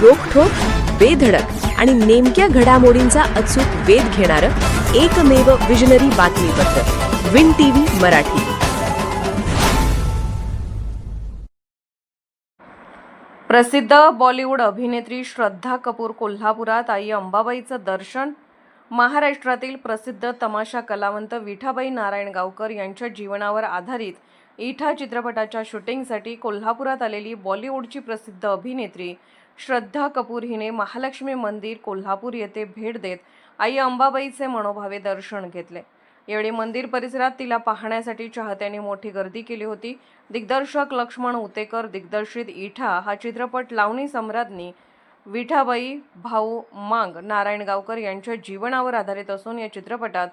रोखठोक, बेधडक आणि नेमक्या घडामोडींचा अचूक वेध घेणारं एकमेव विजनरी बातमीपत्र विन टीव्ही मराठी. प्रसिद्ध बॉलिवूड अभिनेत्री श्रद्धा कपूर कोल्हापुरात आई अंबाबाईचं दर्शन. महाराष्ट्रातील प्रसिद्ध तमाशा कलावंत विठाबाई नारायणगावकर यांच्या जीवनावर आधारित इठा चित्रपटाच्या शूटिंगसाठी कोल्हापुरात आलेली बॉलिवूडची प्रसिद्ध अभिनेत्री श्रद्धा कपूर हिने महालक्ष्मी मंदिर कोल्हापूर येथे भेट देत आई अंबाबाईचे मनोभावे दर्शन घेतले. यावेळी मंदिर परिसरात तिला पाहण्यासाठी चाहत्यांनी मोठी गर्दी केली होती. दिग्दर्शक लक्ष्मण उतेकर दिग्दर्शित इठा हा चित्रपट लावणी सम्राज्ञी विठाबाई भाऊ मांग नारायणगावकर यांच्या जीवनावर आधारित असून या चित्रपटात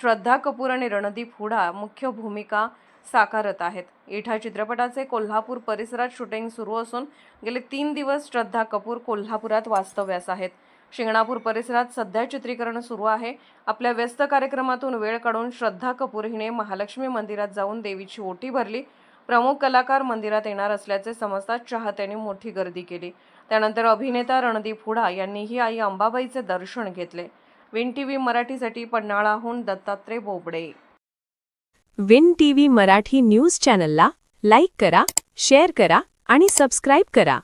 श्रद्धा कपूर आणि रणदीप हुडा मुख्य भूमिका साकारत आहेत. इठा चित्रपटाचे कोल्हापूर परिसरात शूटिंग सुरू असून गेले 3 दिवस श्रद्धा कपूर कोल्हापुरात वास्तव्यास आहेत. शिंगणापूर परिसरात सध्या चित्रीकरण सुरू आहे. आपल्या व्यस्त कार्यक्रमातून वेळ काढून श्रद्धा कपूर हिने महालक्ष्मी मंदिरात जाऊन देवीची ओटी भरली. प्रमुख कलाकार मंदिरात येणार असल्याचे समजताच चाहत्यांनी मोठी गर्दी केली. त्यानंतर अभिनेता रणदीप हुडा यांनीही आई अंबाबाईचे दर्शन घेतले. विन टीव्ही मराठीसाठी पन्हाळाहून Dattatray Bobde. Win TV Marathi news चॅनलला लाईक करा, शेअर करा आणि सबस्क्राईब करा.